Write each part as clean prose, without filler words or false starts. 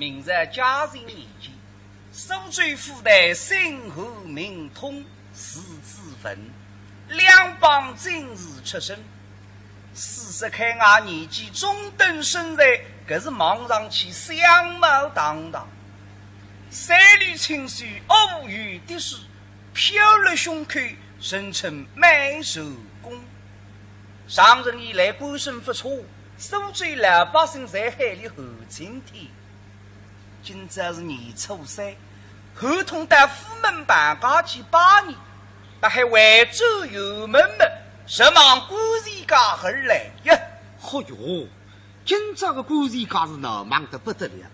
明日家人年纪，手追附带身后明通四字分，两帮今日出生。40开外年纪中等身材，可是望上去相貌堂堂，三缕青须偶遇的是飘了胸口，人称美手工。上任以来官身不错，收追老百姓在海里后晴天。今朝是年初3，合同到府门办家去8年，但还外州有门门，什望官人家而来呀！哦哟，今朝个官人家是闹忙得不得了。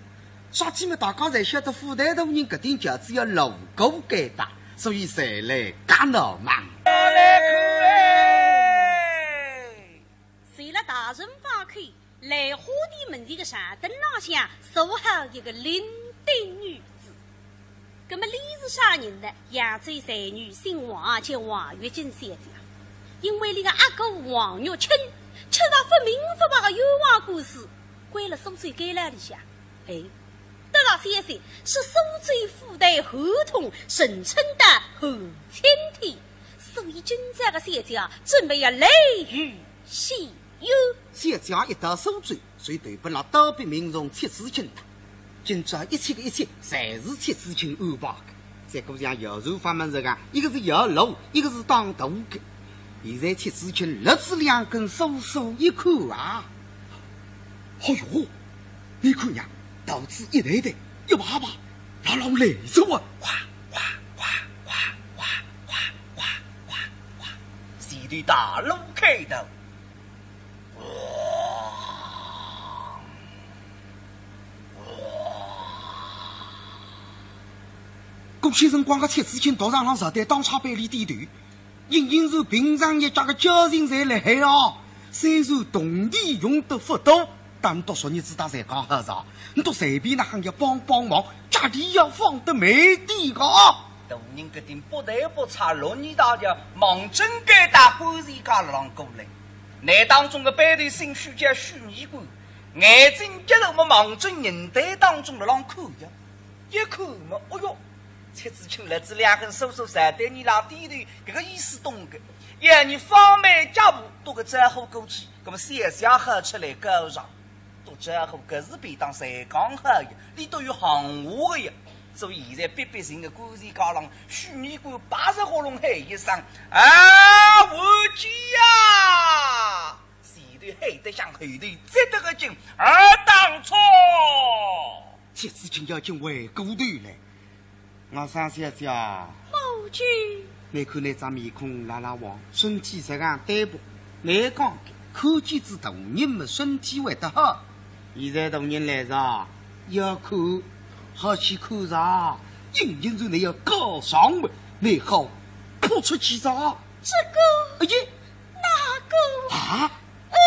啥姐妹大家才晓得府台大人搿点轿子要路过该打，所以才来干闹忙。随了大人发开，来花地门前的山灯浪下，守好一个伶仃女子。那么李是啥人呢？扬州才女姓王，叫王月金小姐。因为那个阿哥王玉清吃了不明不白的冤枉故事，关了苏州监牢里向。得到先生是苏州府台合同神称的后天体，所以今朝的小姐准备要雷雨细忧。小姐一到苏州，遂对本了刀兵民众切事情的。今朝一切的一切，侪是切事情安排的。再过像姚柔法门这个，一个是摇路，一个是当大个。现在切事情六指2根，数数一看啊！哎呦，你看呀，刀子一台台，一把把，牢牢来着啊！哗哗哗哗哗哗哗哗哗，前头大路开头。顾先生光个切事情道上实在当差百里点头。隐隐是平常一家的家人才来海哦，虽然同地用得不多，但读书日子大才讲好啥，你都随便那行业帮帮忙，家里要放得美点个。大人决定不得不差6年大家忙真该打官人家浪过来。那当中的背头姓许叫许尼官，眼睛接着么忙正人袋当中的浪看呀，一看么，哎呦！切子清了，这2根手3对你拉低头，这个意思懂个。要你方面家务都个招呼过去，那么小小喝出来高上，都招呼可是别当谁讲好呀，你都有行话的呀。所以现在别别人的官人家郎，许你官80号龙喊一声啊，我去呀！前头喊得像后头接得个劲，当错。切子清要进回过头来。我三小姐，母君，你看那张面孔拉拉黄，身体实干单薄，来讲可见之大人们身体会得好。现在大人来着，要看好去看啥？今天就你要高尚位，你好哭出去啥？这个，哎呀，哪个啊？哎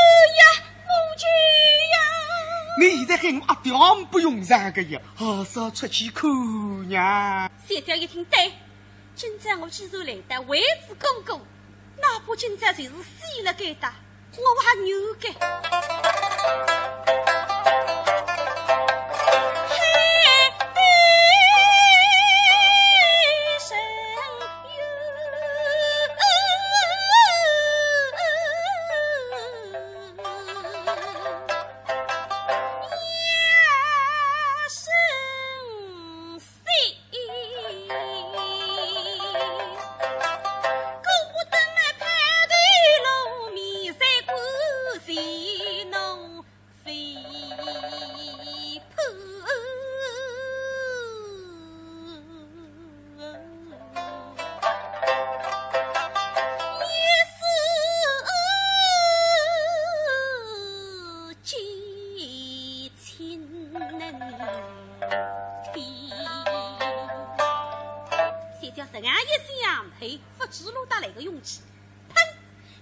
呀，母君呀！你现在喊我阿爹不用上个呀，好少出去看呀。小姐一听对，今朝我既然来得位置公公，哪怕今朝就是死了该打，我还牛该。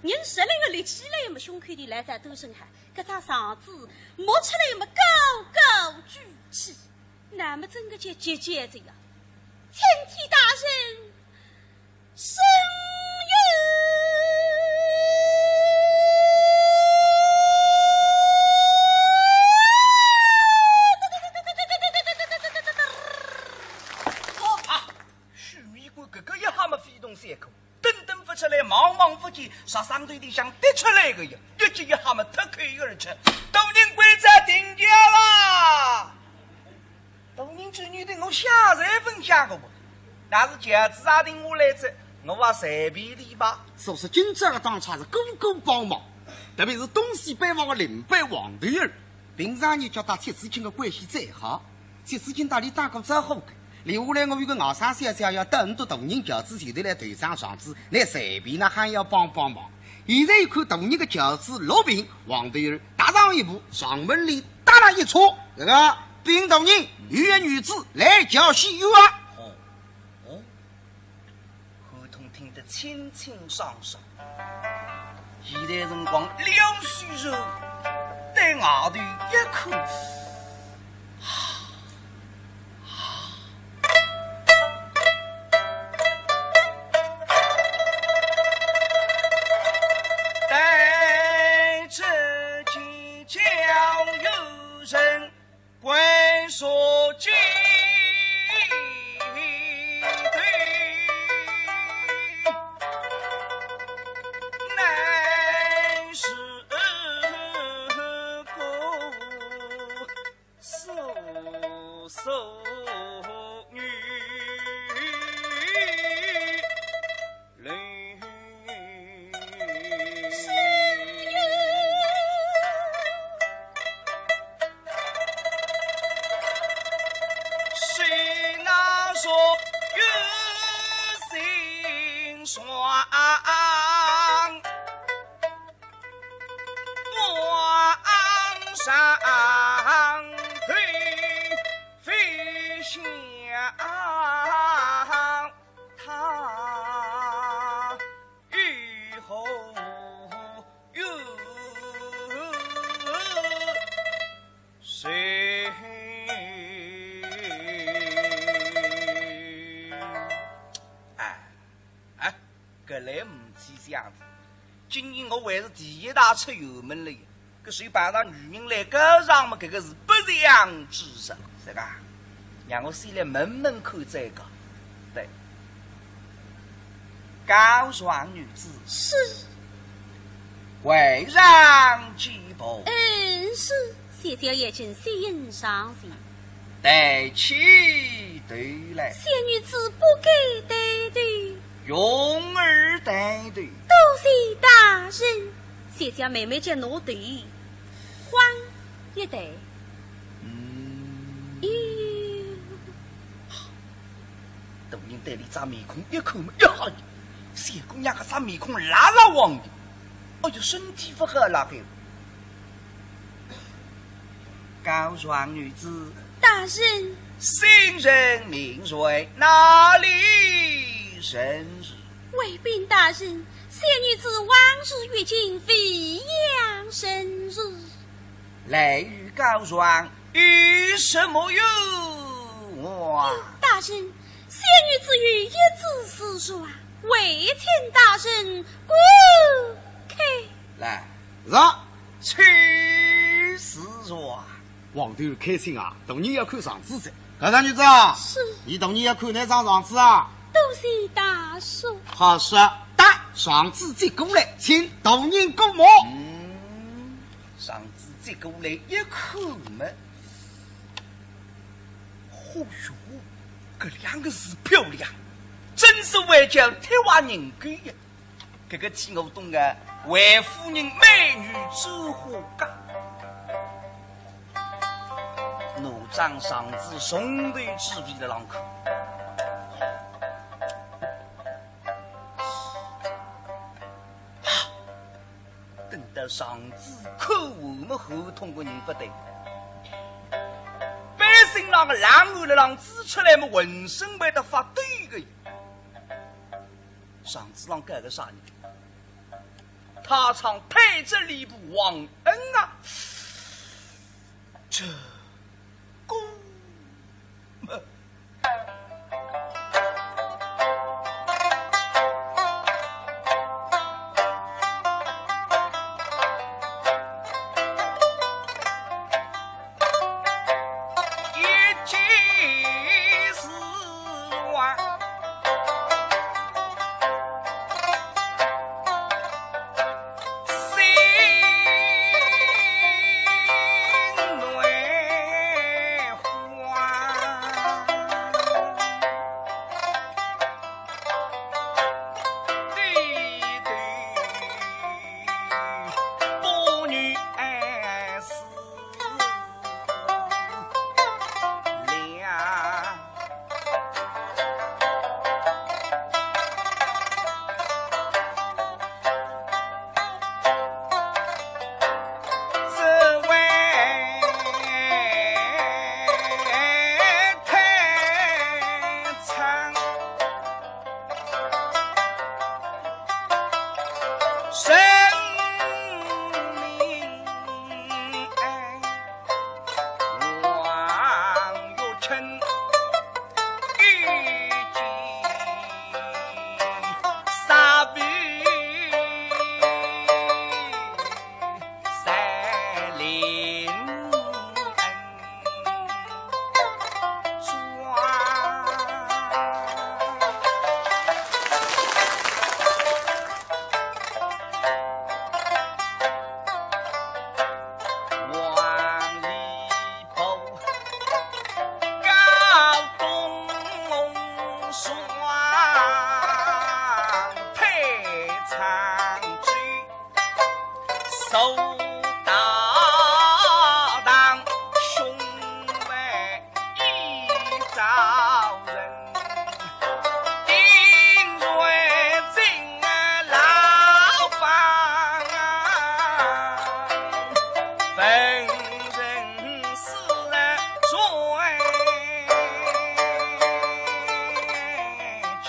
人实来个力气来么胸口的来在都身下，搿张嗓子摸出来么高高举起，那么整个就结结着呀！天体大人，生上头的想跌出来个呀，一记一下么脱口而出，东宁规则定掉了。东宁之女对我下人分享个不，那是饺子阿定我来着，我话随便礼吧。所以今朝的当差是个个帮忙，特别是东西北方的领班王头儿，平常你叫他切事情的关系再好，切事情打理打个再好个。留下来我有个外甥小小要等多大人饺子前头来头上上子，来随便呢还要帮帮忙。现在一看大人的饺子老饼，王头儿踏上一步，上门里打了一戳，这个兵大人有个女子来叫西游啊！合同听得清清爽爽。现在辰光两虚肉，对外头一口。归属金对，乃是个素女。双往上推，飞向他以后有谁？搿来唔起这样子，今年我还是第一大出油门了，搿谁帮上女人来搿上嘛？搿个是不良之事，是吧？让我先来门口再讲。对，高爽女子是为让几步，是谢小爷请先上席。对起对来，谢女子不该对对。用儿带对，多谢大人。谢家妹妹叫我对，换一对。大人对你张面孔一口嘛一下，谢姑娘个张面孔拉拉旺的，哎呦身体不好了个。高爽女子，大人，姓人名谁？哪里生日？卫兵大人，谢女子往日月经飞扬生日。来与高爽与什么有往？大人，谢女子与一字私说，为请大人过开。来，让去私说。王头开心啊！大人要看上子噻。高大女子啊，是你大人要看那张上子啊。多谢大叔。好说，打上子接过来，请大人过目。上子接过来一口嘛，嚯哟，这两个是漂亮，真是外叫铁瓦人鬼呀！这个天我懂啊，为夫人美女走花岗。奴张上子兄弟之比的浪口，等到上子口我们后通的人不对，百姓那个狼后的狼指出来么，浑身为得发抖个。上子让干个啥呢？他唱太子礼部王恩啊，这。公么一计四万，手大当胸怀一遭人，定瑞进牢房逢人死追几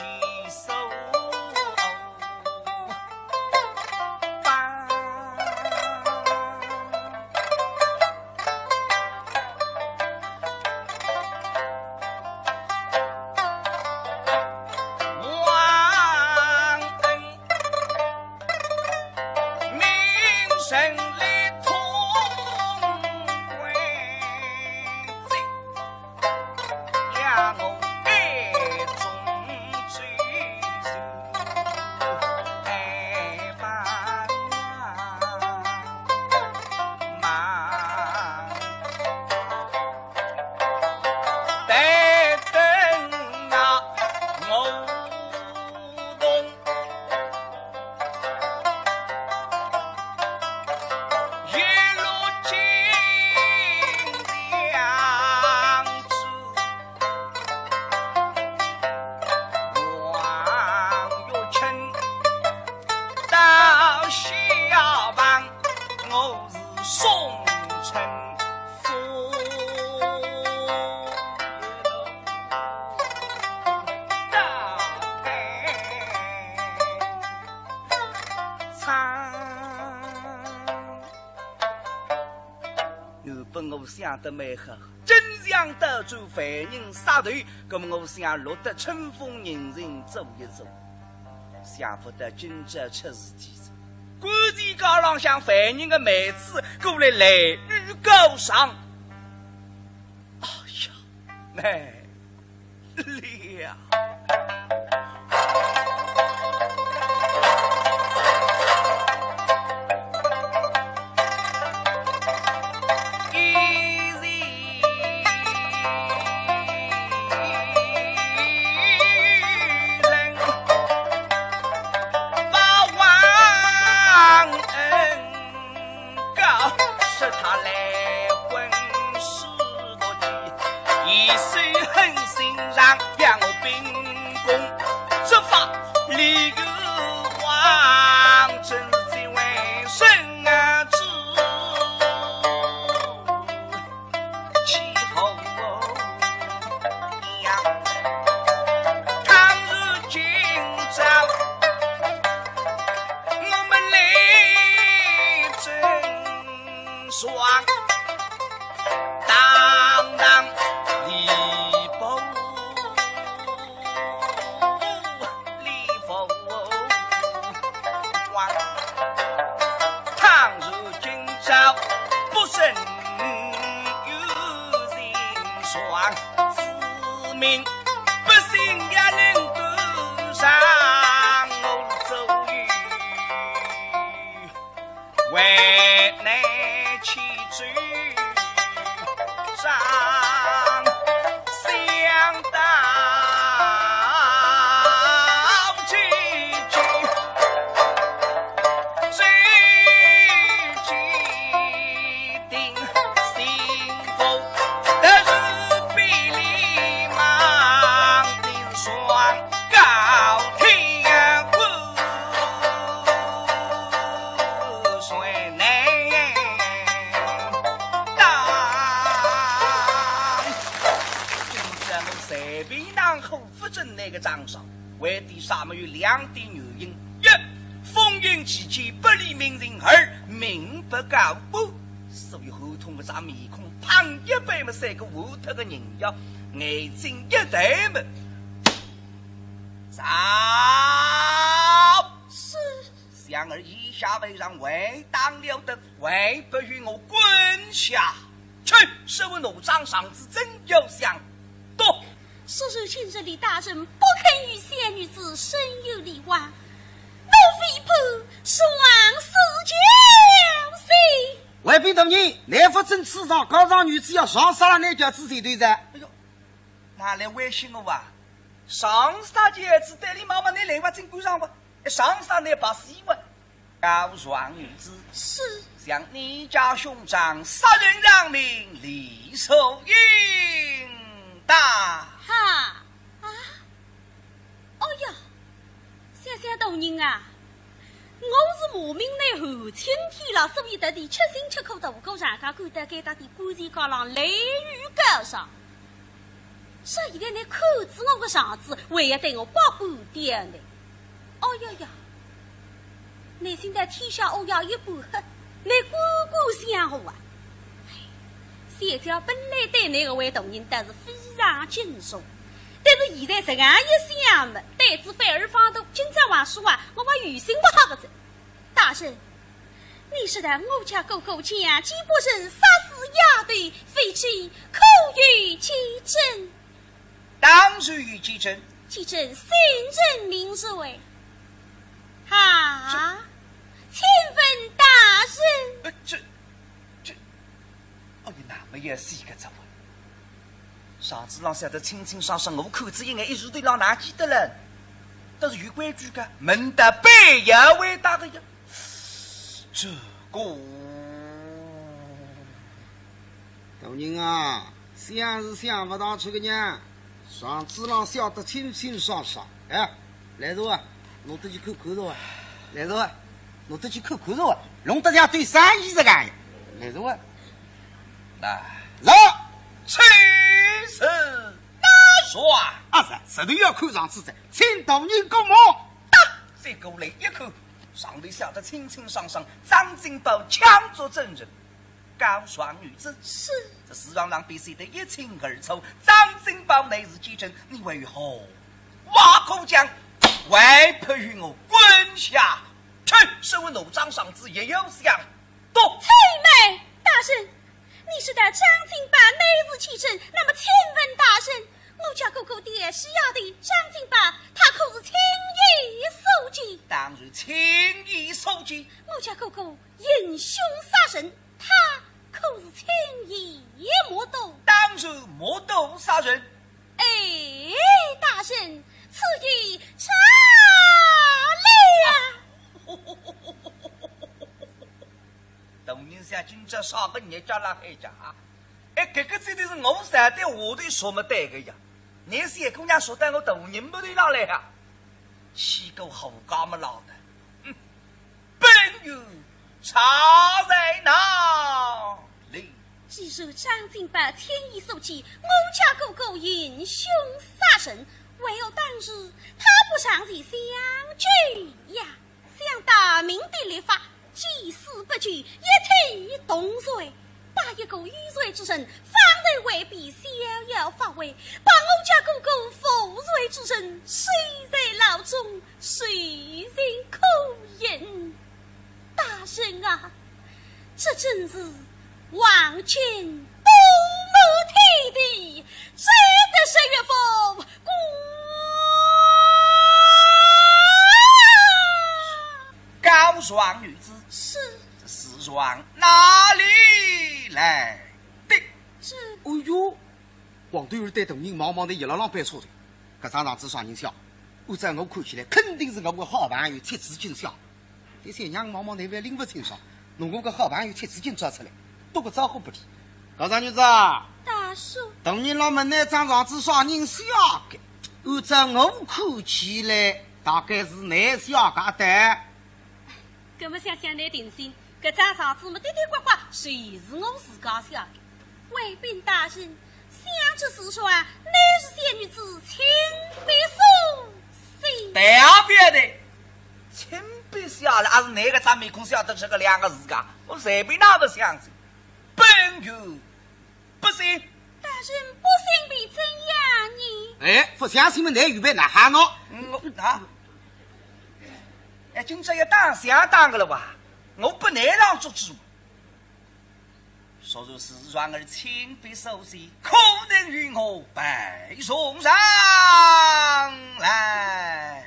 手把王恩名声里通归贼，让我爱中追求爱吧忙待等啊我动一路进梁子，王玉清到下班，我是宋城府大仓。原本我想得蛮好，真想得住凡人杀头，那么我想落得春风迎人走一走，想不得今朝出事体了。关键高浪向凡人的妹子过来雷雨高上，哎呀，难了。为的啥么有两点原因：一，风云期间不理民人；二，民不告不。所以后头的张面孔，胖一辈么三个无头的人妖，眼睛一抬么，走！是。想儿以下为让，为当了的，为不与我滚下去！是我奴长上子真有想多。叔叔今日李大人不肯与仙女子生有离往，奴非怕双死交谁？外边大人，来福镇此上高尚女子要上杀了那家子谁对着？哎呦，哪来威胁我啊？上杀姐子带领妈妈，你来我真赶上我，上杀你把死我。告状女子是向你家兄长杀人让命，李受应答。哈啊！哦呀，想想大人啊，我是马名内后青天了，所以得的吃辛吃苦大户口上家管得该他的官前高浪雷雨高上。说现在你控制我个上子，还要对我保护点呢。哦呀呀！你现在天下乌鸦一般黑，你姑姑想我啊！谢家本来对那个位大人倒是非常敬重，但是现在这样一想嘛，胆子反而放大。今朝话说话，我把于心不好个子。大圣，你是在我家狗狗前既不慎杀死丫头，废弃口语其真。当日其真，其真心人名谁？哈，请问大圣，这，哦，你那么也是一个字啊！上次让晓得清清爽爽，我口子应该一直对让哪记得了。但是有规矩个，门得北也为大个呀。这个大人啊，想是想不到这个人，上次让晓得清清爽爽，哎，来着啊！侬得去看看着啊，来着啊，侬得去看看着啊，弄得像对生意这个呀，来着啊，来，走，去死那耍啊是，石头要看上次在，请大人过目，打，再过来一口，上头笑得清清爽爽，张金宝抢做证人，高双女子是这事让比赛得一清二楚，张金宝乃是继承，你为何挖口讲？外派与我滚下去！身为奴掌上子，也有想多。翠妹大圣，你是在张金宝乃是启程，那么请问大圣，我家哥哥爹是要的张金宝，他可是轻易受击？当然轻易受击。我家哥哥英雄杀神，他可是轻易莫斗？当然莫斗杀人。哎，大圣，此意差了。董人想今朝啥个人家拉黑家？哎，这个真的是我三代我对说没对个呀。你是姑娘说带我董人不对哪来呀？气够好干么老的？本有差在哪里？既受张金宝轻易受击，我家哥哥英雄杀神，唯有当时他不上前相救呀，想大明的立法，既死不惧，一体同罪，把一个御罪之身放在外边逍遥法外，把我家哥哥负罪之身睡在牢中，谁人可忍？大圣啊，这真是望君不母天地，谁得谁月风过高双女子是这是双哪里来的？这哎呦，广东人带同人忙忙的一浪浪搬车的，搿张上子啥人笑？按照我看起来，肯定是我个好朋友蔡子金笑。这些娘忙忙那边拎不清爽，弄我个好朋友蔡子金抓出来，多个招呼不理。高三女子，大叔，同人老们那张上子啥人笑的？按照我看起来，大概是男笑噶的。搿么想想来定心，搿张上子么滴滴呱呱，谁是我自家想的？卫兵大人，想这是说，乃是仙女子亲笔书信。特别的，亲笔下来，还是哪个咱没空晓得这个两个字噶？我随便哪不相信，本有不信。大人不信必怎样呢？哎，不相信么？难预备哪喊我？哎，今朝要当相当个了哇！我不能让做主。说如是软儿亲笔手写，可能与我背送上来。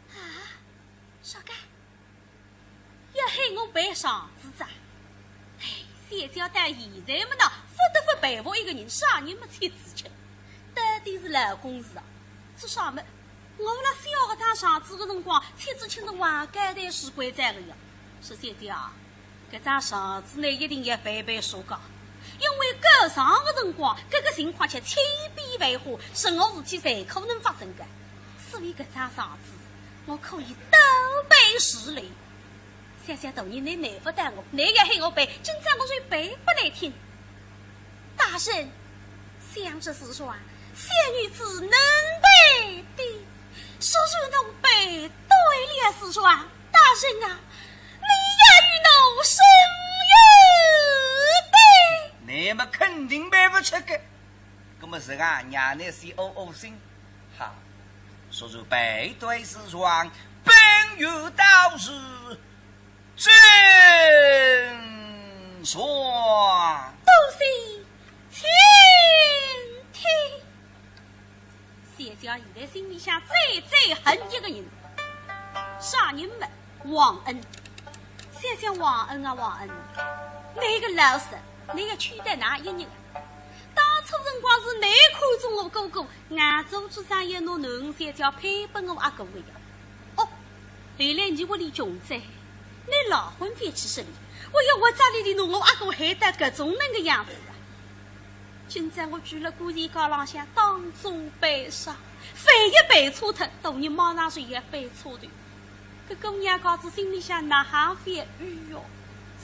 啊，啥个？要害我背上子咋？哎，谁叫到现在么呢？不得不陪我一个人，啥人没妻子吃？到底是老公事啊！做啥么？我那小学堂上子的辰光，妻子亲是王家的士官长的呀。是小姐啊，搿桩事子呢一定要反反说讲，因为搿上个辰光，搿个情况却千变万化，任何事体侪可能发生的。所以搿桩事子，我可以倒背如流。想想大人，你难不得我，你要喊我背，今朝我就背不来听。大人，想着是说，小女子能背的，叔叔能背对了是说，大人啊，你也与我生有背。你们肯定背不出个，那么是啊，娘呢是恶心，好，叔叔背对是说，本有道是真说。都是前听。谢家现在心里想最恨一个人，啥人们？王恩。想想王恩啊，王恩，那个老实，你要取代哪一人？当初辰光是你看中我哥哥，俺做主上也拿农三叫配给我阿哥的呀。哦，后来你屋里穷灾，你老婚翻去这里，我要我家里的拿我阿哥害得搿种那个样子啊！今朝我举了古田高浪向当众悲伤，翻一背错脱，大人马上就要翻错的。搿姑娘家子心里想哪行翻语哟，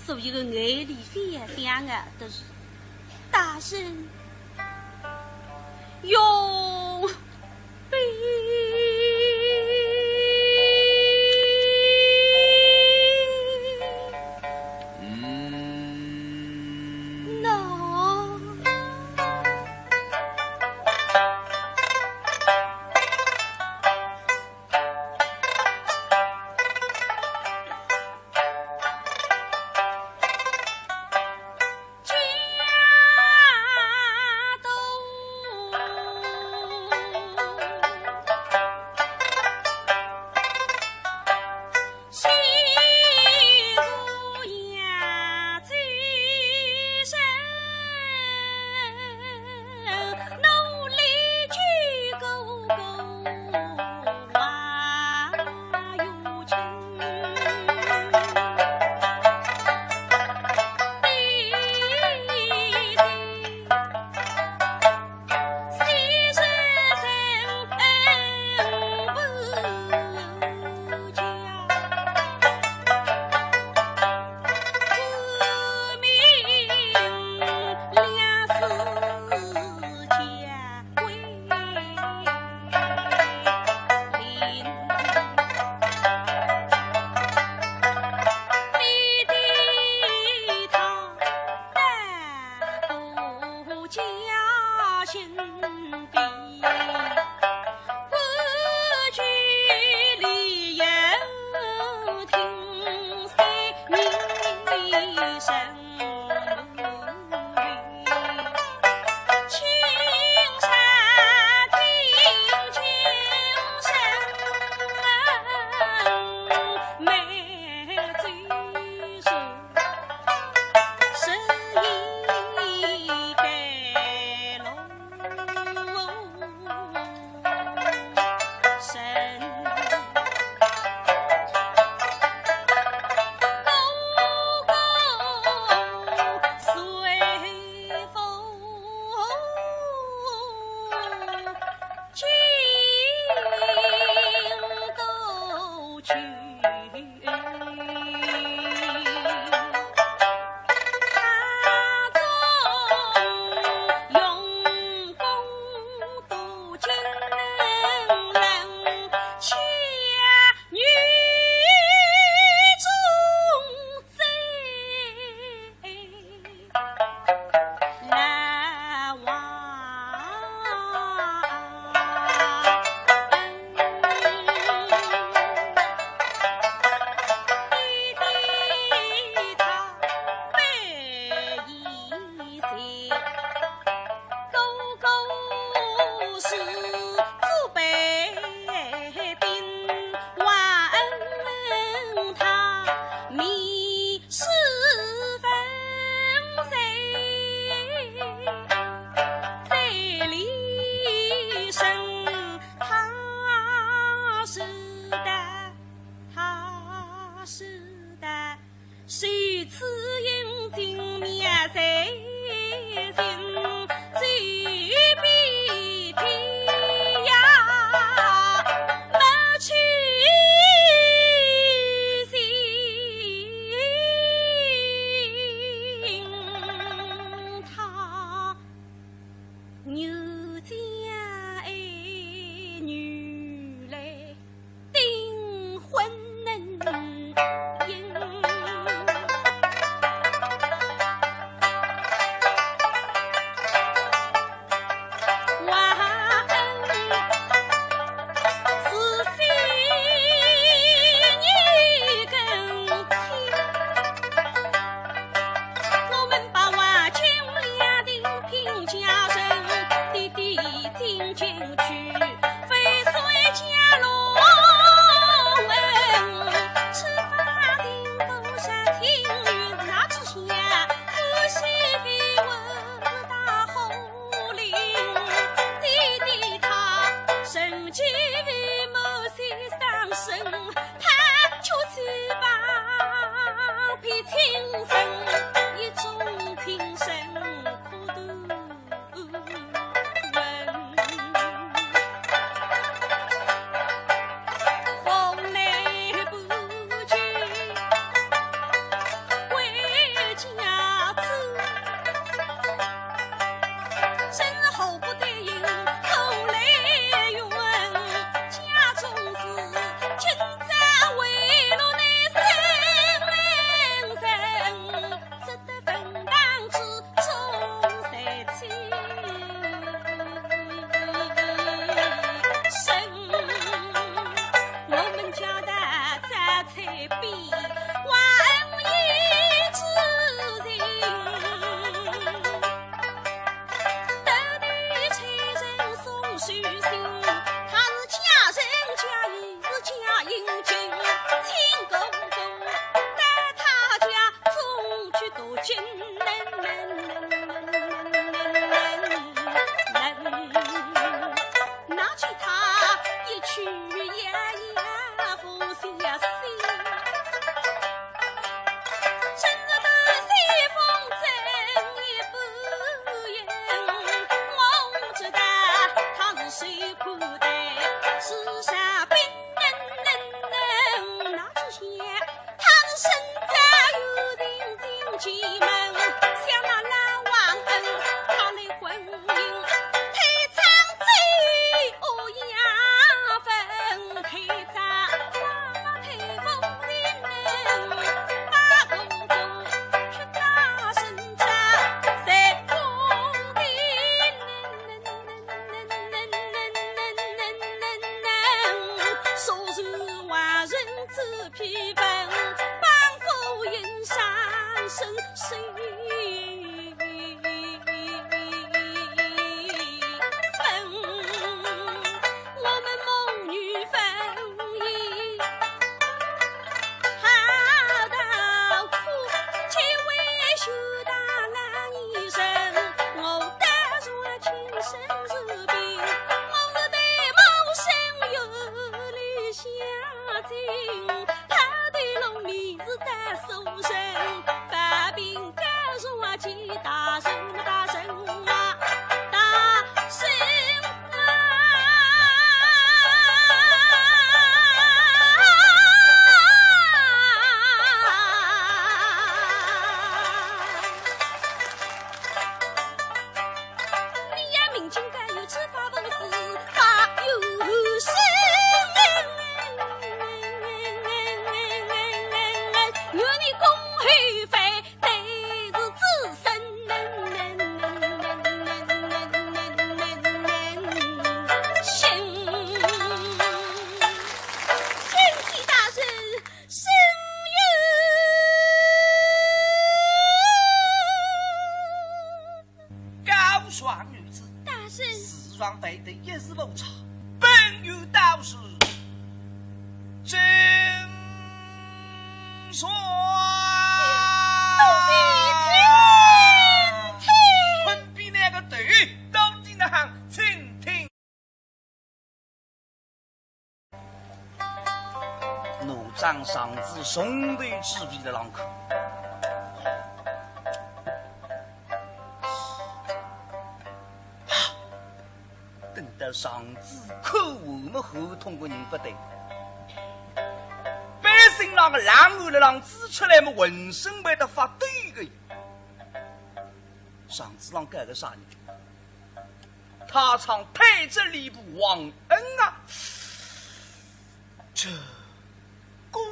所有的眼里翻想的都是大人用悲。君拿去他一曲呀呀不下心，深入的西风真也不言，我知道他是谁苦的世上冰冷，拿去写他是身在有人进进门，想那老王恩他来婚姻推长嘴哦呀分推长花推风铃把公公去打身家在宫里收拾万人之批文帮夫人上身谁我们母女分一好到苦，却为修大郎一生，我得说亲生是病，我对谋生有理相近，他对龙面子的手人，发兵干说起大神大神啊大神你呀明君该有执法本事法有神有你公后妃对是自身心天地大神生高双女子大神四双背的一时不差，本有道是真说坤比那个对到底那行请听怒张上至兄弟之笔的浪客等到上至口我们后通过人不对百姓那个狼后的狼指出来么浑身为的发对个上至让改个啥呢他常配着礼部王恩啊这公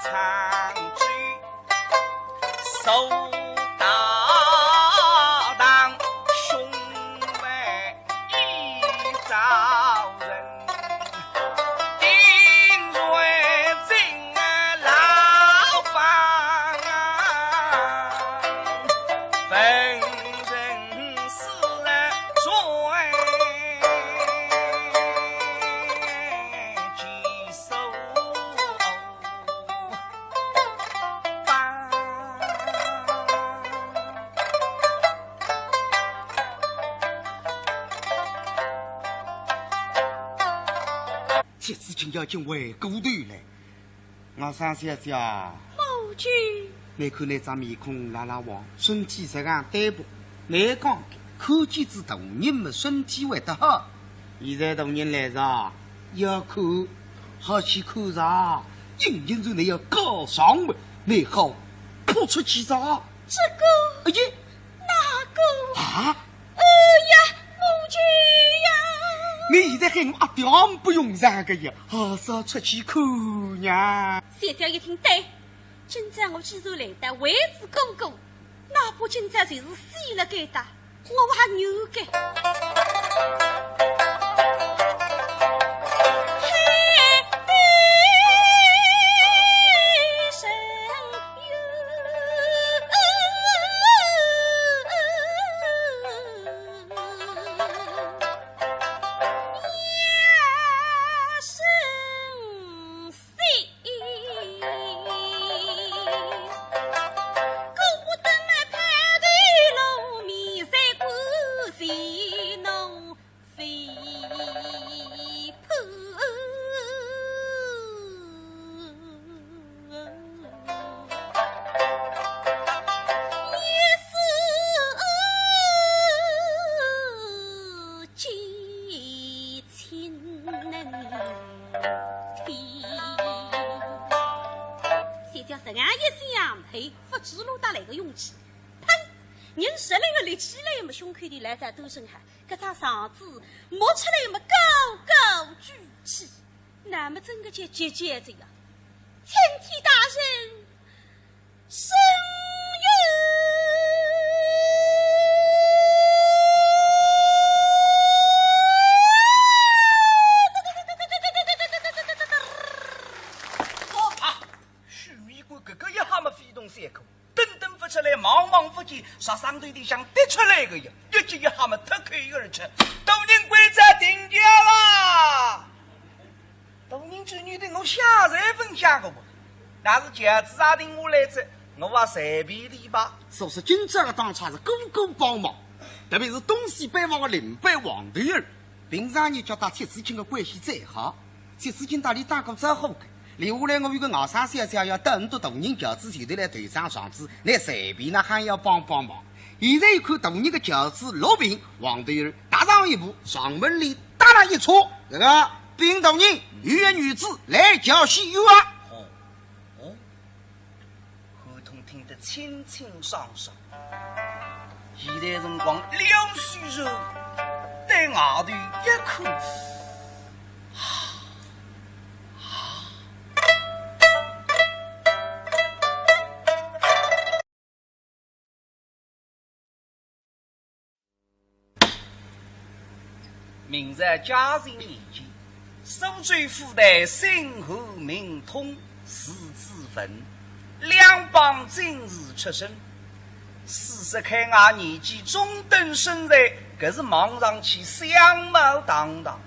长居，手大当胸怀一遭人，定瑞进牢房分人死罪几手吧。这事情要进回过头来。我三小姐，母君，你看那张面孔拉拉黄，身体实干单薄，难讲可见之大人们身体会得好。现在大人来着，要看好去看上，今天就你要告上门，你好扑出去上。这个，哎呀，哪个？啊！哎呀，母君呀！你现在喊我一点不用上个呀，好少出去看呀。小姐一听对，今朝我既然来得位置公公，哪怕今朝就是死了该的，我还牛该。胸口的来在都身海，搿张嗓子摸出来么高高举起，那么整个就结结着呀！天体大人，生有！啊！许米官哥哥一下么飞动三口。不出来，茫茫不见，杀伤队里想跌出来个呀！一记一下么脱口而出，大人规则定掉了。大人之女的我下才分享个不，那是轿子啊定我来着，我啊随便礼吧。说是今朝的当差是个个帮忙，特别是东西北方的领班王队儿，平常你叫他铁丝青的关系再好，铁丝青打理打个再好个。留下来我有个外甥小小要等多大人轿子前头来团上上子，来随便呢还要帮帮忙。现在一看大人的轿子落平，王队儿踏上一步，上门里打了一撮，这个兵大人与一女子来叫西游啊！哦，合同听得清清爽爽。现在辰光两虚肉，对外头一看。明日嘉靖年间，苏州府的身后名通史子文，两帮今日出生。40开外年纪中等身材，可是望上去相貌堂堂，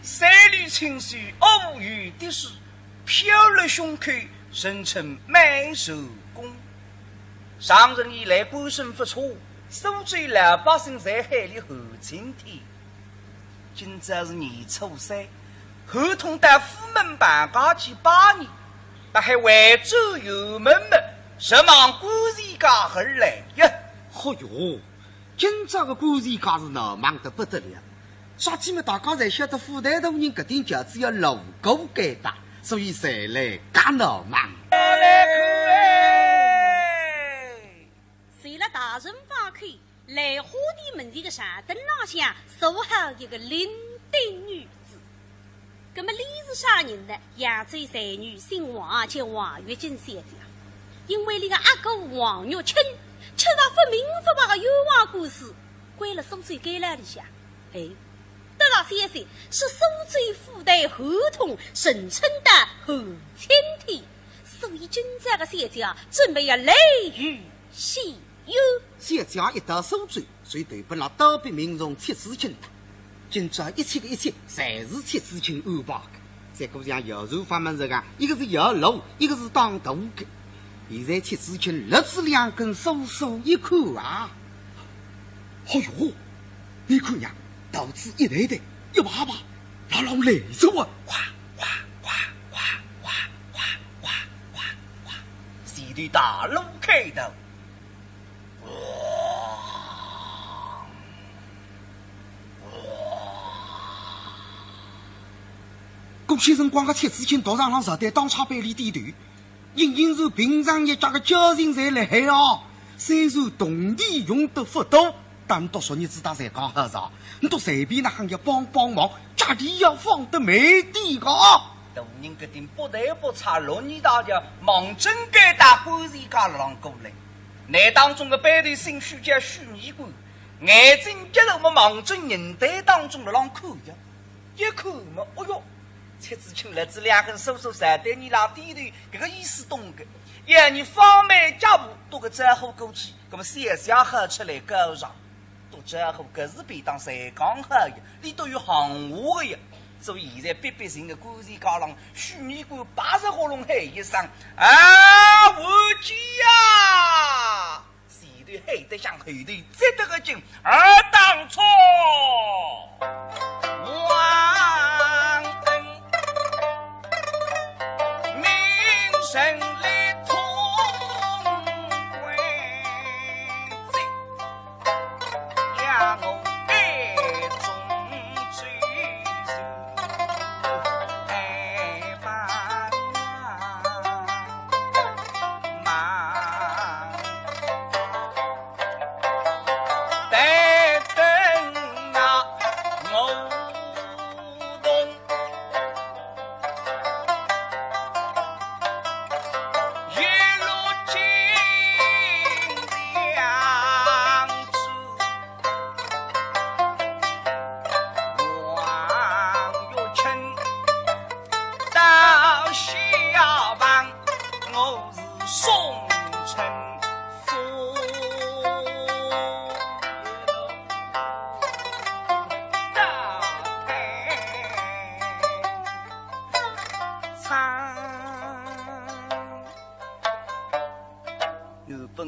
三缕青丝欧玉的是飘了胸口，声称美手工。上任以来官声不错，苏州老百姓在海里候晴天。今朝是年初三，合同到府门办家去拜年，但还惠州油门们什望官人家而来呀！哦哟，今朝个官人家是闹忙得不得了，啥起么大家才晓得府台大人搿顶轿子要路过该打，所以才来噶闹忙。随了大人发开，来花地门前的山灯廊下，坐好一个伶仃女子。那么李是啥人呢？扬州才女姓王，叫王月金先生。因为那个阿哥王玉清吃了不明不白的冤枉故事，关了苏州监牢里下。哎，得了先生是苏州府的合同神称的后天体，所以今朝的先生准备要雷雨细雨。先生一到苏州，遂对本了岛边民众贴事情的。今朝一切的一切，侪是贴事情安排的。再过像药船法门这个，一个是摇路，一个是当大的。现在贴事情日子两根，数数一看啊！哎呦，你看呀，豆子一袋袋，一把把，老老来着啊！哗哗哗哗哗哗哗哗哗，西的大路开头。郭先生光个贴事情道上实在当差百里点头。隐隐是平常一家的家人才来海哦，虽然同地用得不多，但读书日子大才讲好上，你都随便那行业帮帮忙，家里要放得美点个。大人决定不得不查6年大桥，忙真该打官司家上过来。那当中的背对姓许家许尼官，眼睛接着我忙真人袋当中的让看呀，一看嘛，哎呦！切子清日子两根手手三对你拉低头，这个意思懂个。要你方面家务都个账户过去，那么先想喝出来高上，都账户可是比当谁刚好呀？你都有行话的呀。所以现在别别性的官司高浪，许你官80号龙黑一声啊，我去呀！前头黑得像后头接得个劲，而当初神力通归贼，让我爱中追求爱吧忙，待等啊我懂。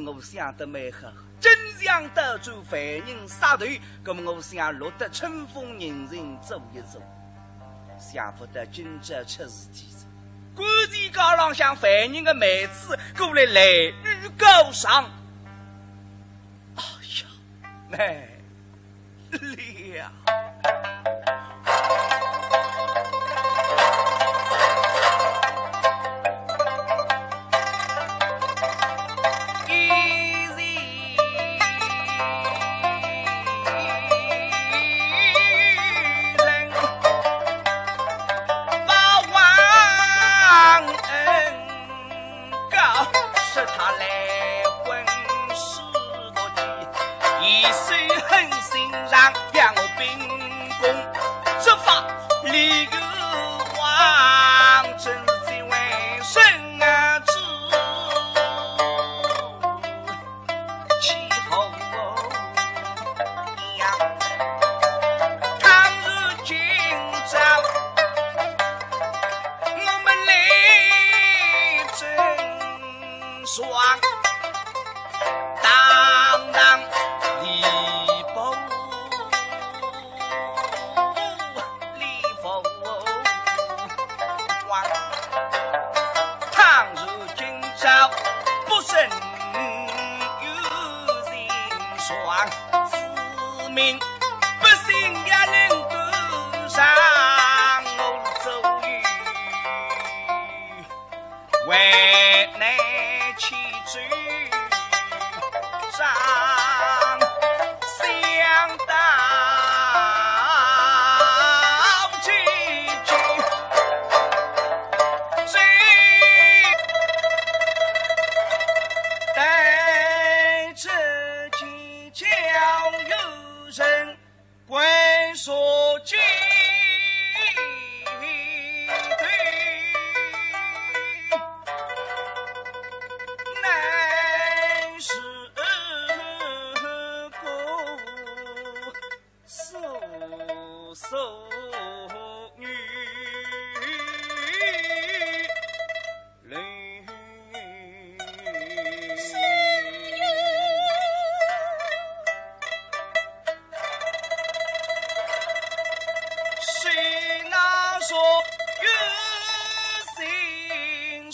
我想得蛮好，真想得住凡人杀头，那么我想落得春风人人走一走，想不得今朝出事体，关键高浪向凡人的妹子过来来日高上，哎呀，没了。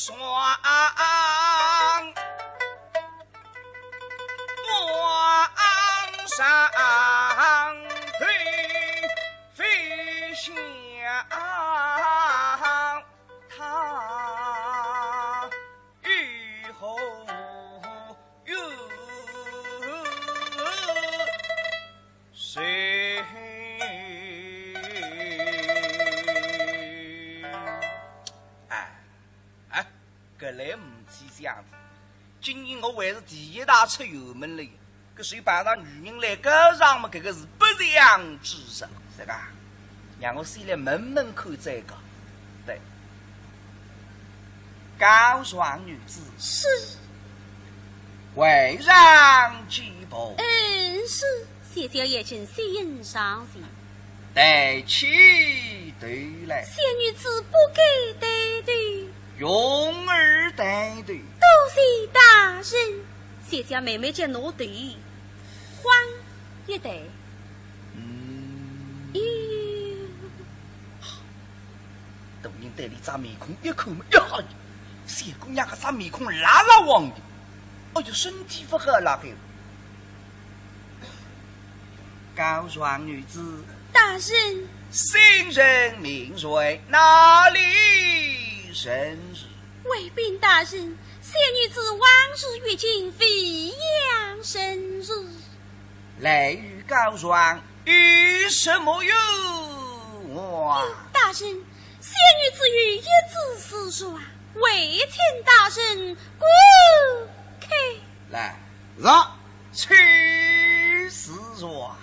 霜往上推，飞向他雨后有谁？搿来唔起想子，今年我还是第一大出油门了。搿谁碰上女人来搿上嘛？搿个是不良之日，是吧？让我先来门口再讲。对，高爽女子是，为让击破，是。谢小爷请欣赏些。带起对来，谢女子不给带对。用儿带对，多谢大人。谢家妹妹叫奴对，换一对。大人带里张面孔一口嘛，呀，谢姑娘个张面孔拉拉旺的，哎呦，身体不好了个。高爽女子，大人，姓人名谁？哪里生日？卫兵大人，谢女子往日月经飞扬生日。来与高爽与什么有往？大人，谢女子与一字私说，为请大人过开。来，让去死说。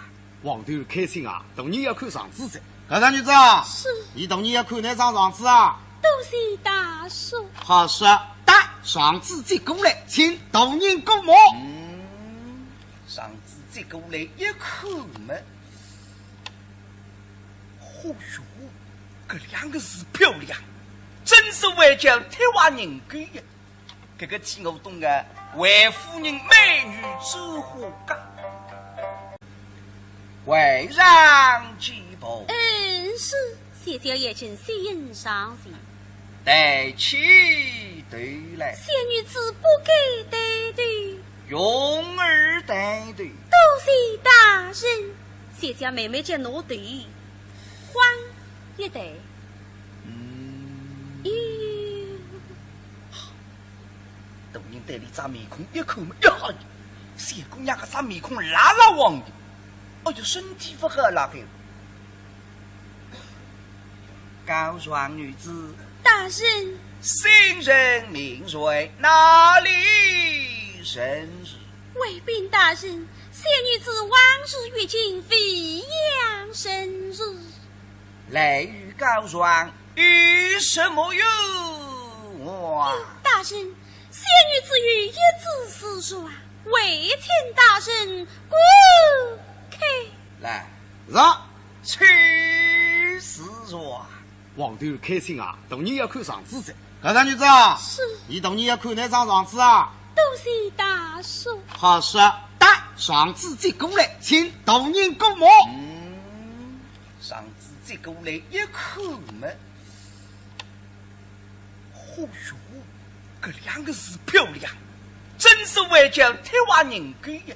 王头开心啊！同年要看上子噻。高大女子啊，是。你同年要看哪张上子啊？多谢大叔。好说，打上子接过来，请同年过目。上子接过来一口嘛，嚯哟，这两个是漂亮，真是外将铁瓦人鬼呀！这个替我懂啊，为夫人美女走花岗。为让击破，是。谢小爷请欣赏些。带起对来，谢女子不给带对，用儿带对，多谢大人。谢家妹妹叫奴对，换一对。大人带里张面孔一口嘛，呀，谢姑娘个张面孔拉拉旺的。哎呦，身体不好了个。高爽女子，大人，姓人名谁？哪里生日？卫兵大人，谢女子往日月经飞扬生日。来与高爽与什么有往？大人，谢女子与一字私说，为请大人过开。来，让去死说。王头开心啊！同年要看上子噻。高大女子啊，是。你同年要看哪张上子啊？多谢大叔。好说，打上子接过来，请同年过目。上子接过来一口嘛，嚯哟，这两个是漂亮，真是外将铁瓦人鬼呀！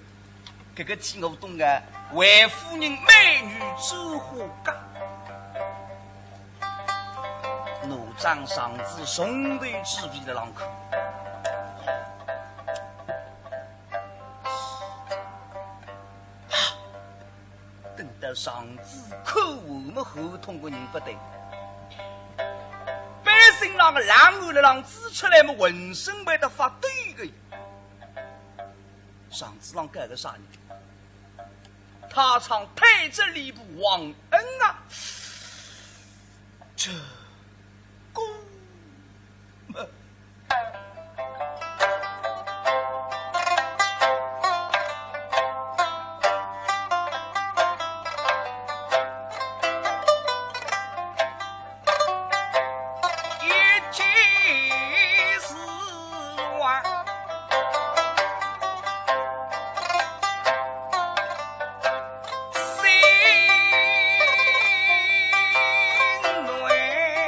这个替我懂啊，为夫人美女走花岗。奴张上子兄弟之比的浪口，等到上子口我们后通过人不对，百姓那个狼儿的狼指出来么，浑身为得发抖个。上子浪干个啥呢？他唱太子礼部王恩啊，这公么心内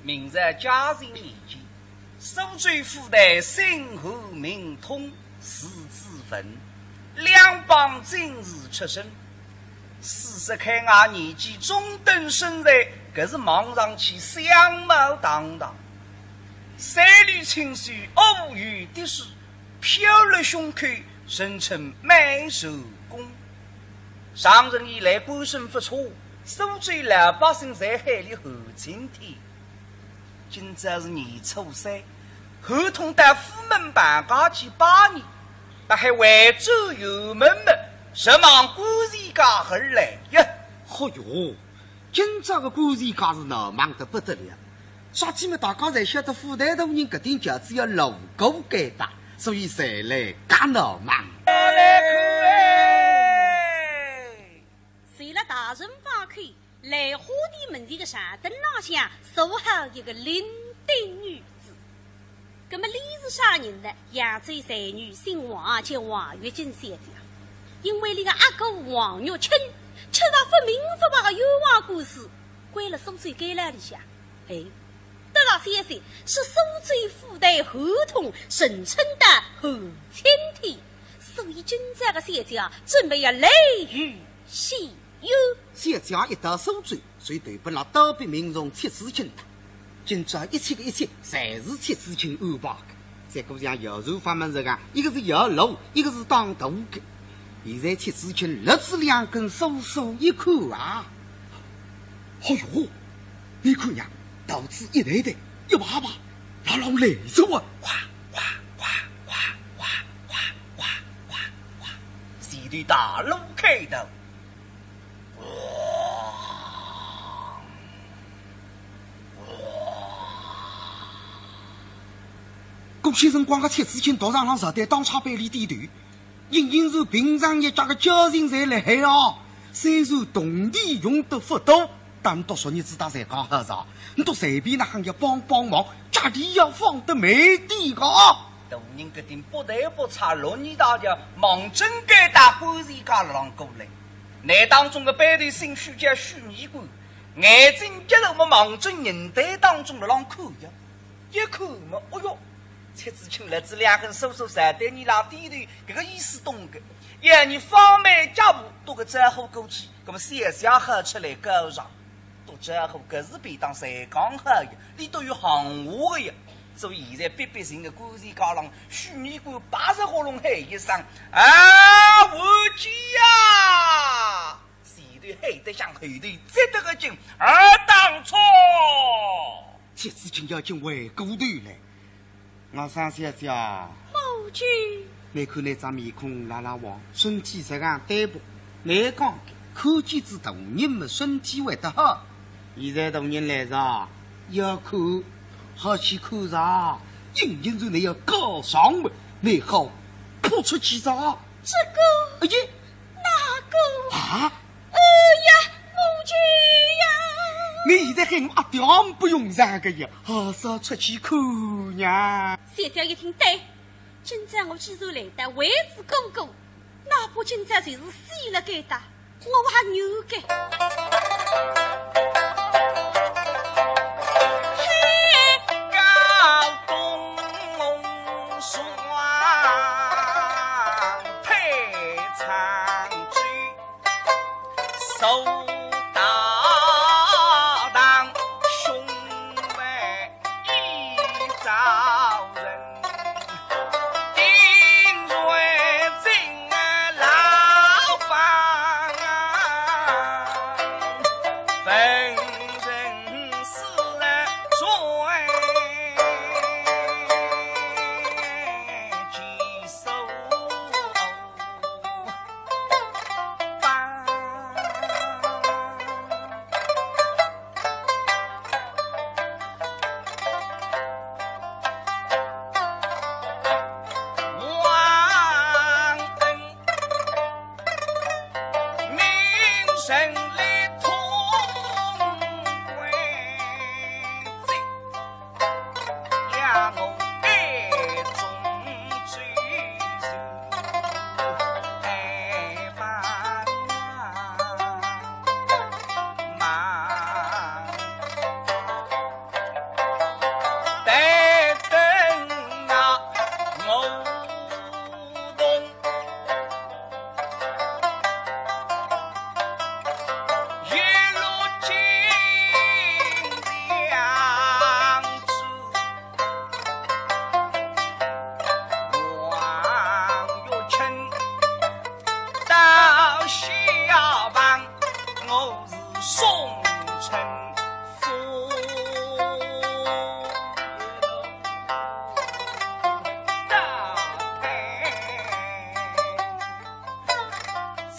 明日嘉靖年间，苏州府的申后明通四子坟，两帮今日出生。40开外年纪中等身材，可是望上去相貌堂堂，三缕青丝偶遇的是飘了胸口，声称美手工。上任以来官声不错，苏州老百姓在海里喊晴天。今朝是年初三，合同到府门办家去拜年，但还怀州有门们，什望官人家而来呀！哎哟，今朝个官人家是闹忙得不得了。啥姐们大家侪晓得府台大人搿顶轿子要路过改搭，所以才来干闹忙。随了大人发开，来花地门前的山灯浪向坐好一个伶仃女子。那么李是啥人呢？扬州才女姓王，叫王月金小姐。因为那个阿哥王玉清吃了不明不白的冤枉故事，关了苏州监牢里向。哎，得了先生是苏州府台合同神称的后天体，所以今朝的小姐准备要雷雨细雨。小姐一到苏州，遂对本了岛边民众切事情的。今朝一切的一切，侪是切事情安排的。再过像摇船法门这个，一个是摇路，一个是当渡的。现在切事情，日子两根，手手一看啊！哎呦，你看呀，刀子一台台，一把把，老老来着啊！哗哗哗哗哗哗哗哗哗，西对大路开头。郭先生光个切事情，道上让实在当差百里点头。隐隐是平常一家的家人在来海啊，虽然同地用得不多，但读书日子大才讲好啥，你都随便那行业帮帮忙，家里要放得美点个。大人决定不得不查6年大桥，忙真该打官人家浪过来。内当中的背头姓许家许尼官，眼睛一头么忙正人堆当中的浪看呀，一看么，哎哟！切子亲日子两根手手三对你让低头，这个意思懂个。要你方面家务多个战后过去，那么小小喝出来高上，多战后可是别当谁讲好呀，你都有行话的呀。所以现在别别人的官人家郎，许你官80喉咙喊一声啊，我去呀！前头喊得像后头接得个劲，而当初切子亲要进回过头来。我三小姐，母君，你看那张面孔拉拉黄，身体实干单薄，难讲可见之大人们身体会得好。现在大人来着，要看好去看啥？隐隐然你要高尚嘛，你好扑出去啥？这个，哎呀，哪个？啊？哎呀，母君呀！你现在喊我阿爹不用上个呀，好少出去看呀。小姐一听对，今朝我既然来得位置公公，哪怕今朝就是死了该打，我还牛该。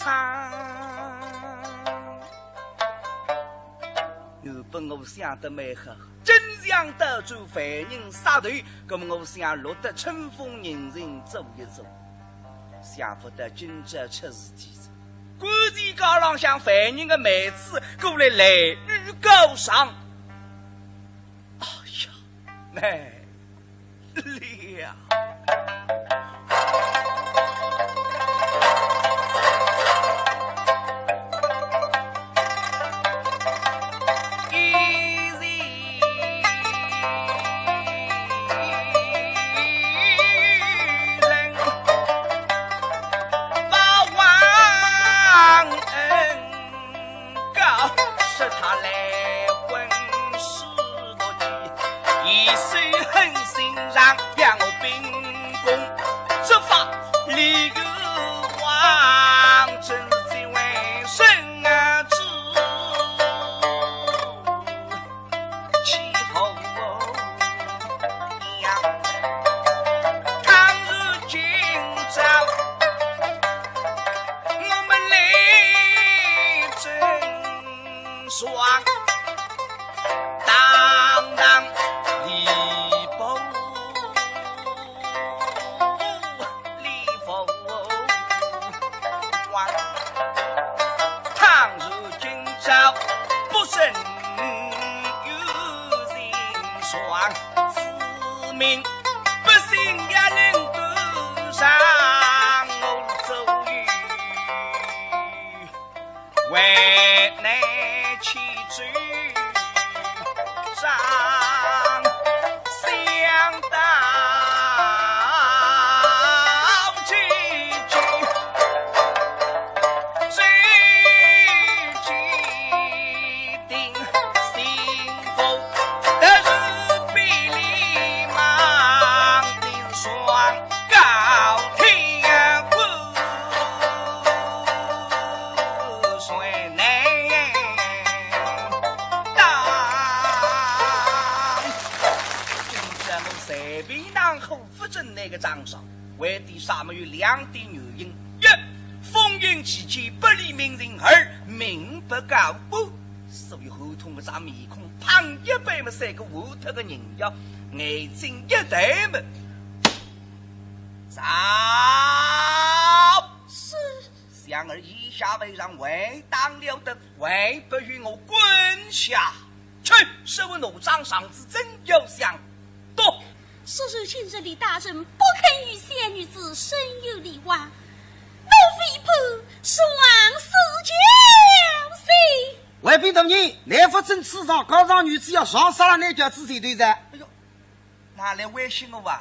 唱。原本我想得蛮好，真想得住凡人杀头，那么我想落得春风人人走一走，想不得今朝出事体。关键高浪向凡人的妹子过来来女高上，哎呀，难了。为的啥么有两点原因：一，风云起起，不理民情；二，民不高布。所以后头个张面孔胖一辈么三个糊涂的人妖，眼睛一抬么，走！是。想儿以下为上，为当了的，为不与我滚下去！身为奴张上子，真有想多。是今日李大人不肯与仙女子深有礼望，奴非怕是王世将谁？外边同仁，南府正此上高尚女子要上杀了那家子谁对着？哎呦，哪来威胁我啊？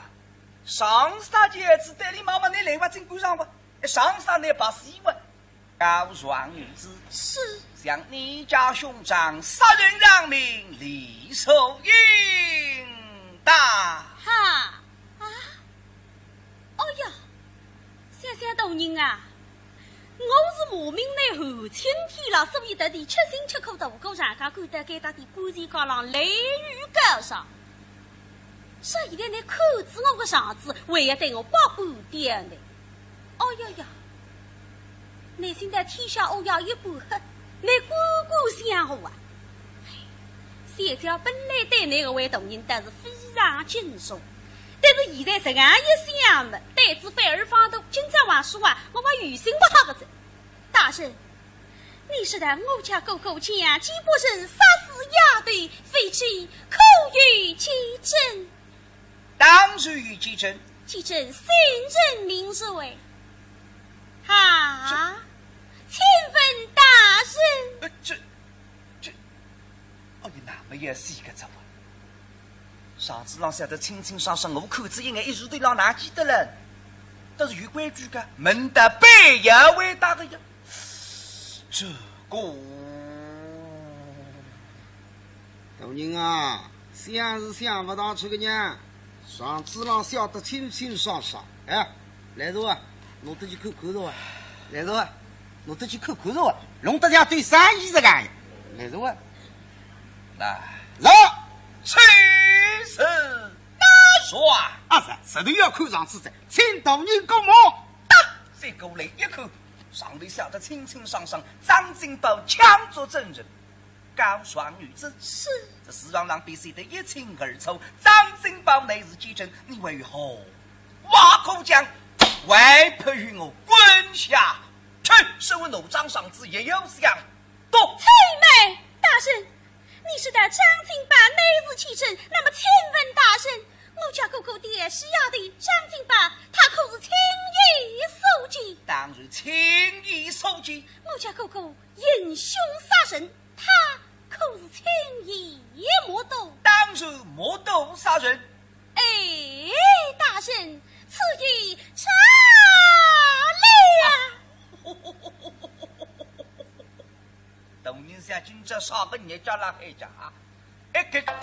上杀姐子代理妈妈，你来吧，真赶上我。上杀你把戏问，高尚女子是向你家兄长杀人让命，理所应当。哈啊！哦呀，想想大人啊，我是马名内后青天了，所以得的吃辛吃苦的无够上家干得该打的关键高浪雷雨高上。说现在你口子我个上子，为要对我把半点呢？哦呀呀！你现在天下乌鸦一般黑，你姑姑想我啊！现在本来对那个位大人倒是非常敬重，但是现在这样一想嘛，胆子反而放大。今朝话说啊，我把于心不好个子。大人，你是在我家狗狗家既不慎杀死丫头，非其口语其真。当属于其真，其真新人名瑞。哈，请问大人，这，哦，你那么也是一个怎么？上次让晓得清清爽爽，我口子应该一直对让哪记得了？但是有规矩的，门的背也为大的呀。这个大人啊，想是想不到这个人，上次让晓得清清爽爽，哎，来着啊！侬得去看看着啊，来着啊，侬得去看看着啊，弄得像对生意这个样，来着啊，来，走，去死那说啊，石头要看上次噻，请大人过目，打，再过来一口，上头笑得清清爽爽，张金宝抢做证人，高双女子是这事让比谁得一清二楚。张金宝乃是继承，你为何挖口讲，外配与我滚下去？身为奴掌上子，也有想多。翠梅大人，你是得张金宝乃是继承，那么请问大人，我家哥哥爹是要的张金宝，他可是轻易受击？当然轻易受击。我家哥哥英雄杀人，他可是轻易莫斗。当然莫斗杀人。哎，大人，此意差了。董明下今朝啥个你家拉黑家？一个生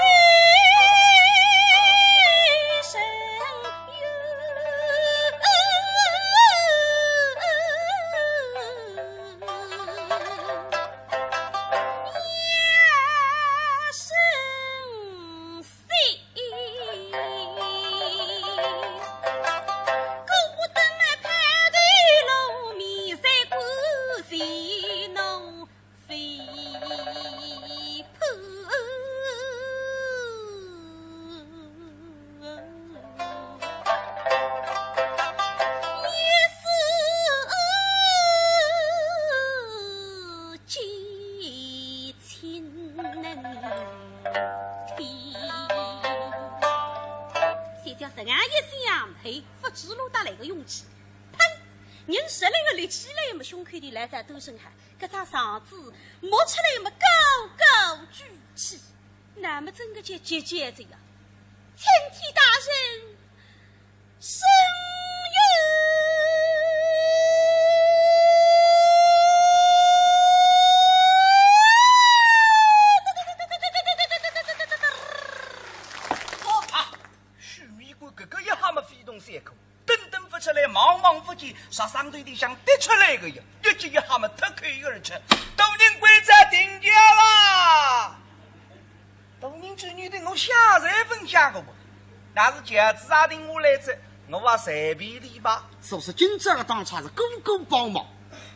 胸口的来在都身下，搿张嗓子摸出来么高高举起，那么整个就结结着呀！请替大人生杀上队的想跌出来个呀，一记一下么脱口而出，都人规则定价啦！都人之女的我下人分享个不？那是家子阿定我来着，我话随便的吧。所以今朝个当差是个个帮忙，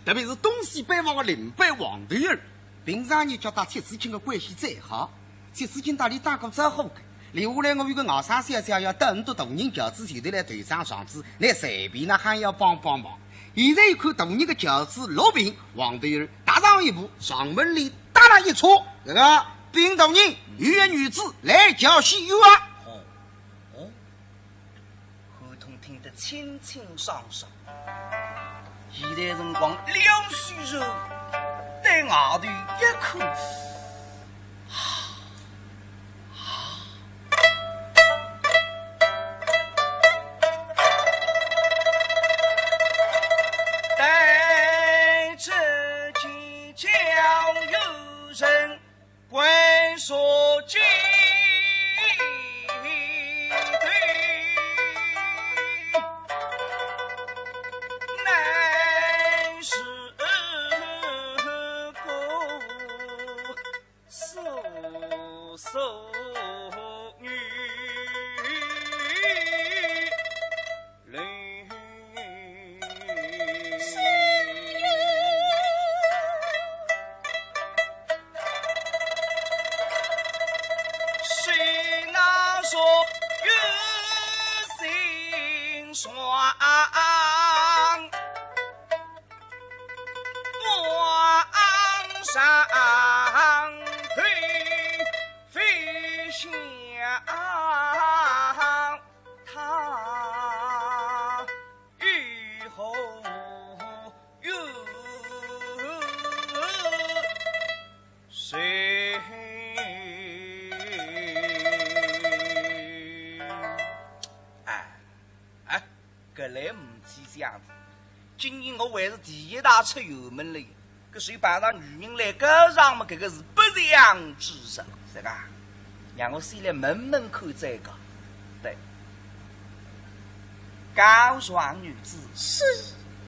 特别是东西北方的领班王头儿，平常你叫他切事情的关系再好，切事情打理打个再好个。留下来，我有个外甥小小要到很多大人轿子前头来头上上子，来随便呢还要帮帮忙。现在一看大人的轿子落平，王头儿踏上一步，上门里打了一戳，这个兵大人与女子来叫西游啊！合同听得清清爽爽。现在辰光两虚肉，对外头一口。归所记对，乃是个守女。双往上推，飞向他以后有谁？搿来唔起这样子，今年我还是第一大出油门了。搿谁办到女人来搿上嘛？搿个是不良之事，是吧？让我先来门口再讲。对，高双女子是。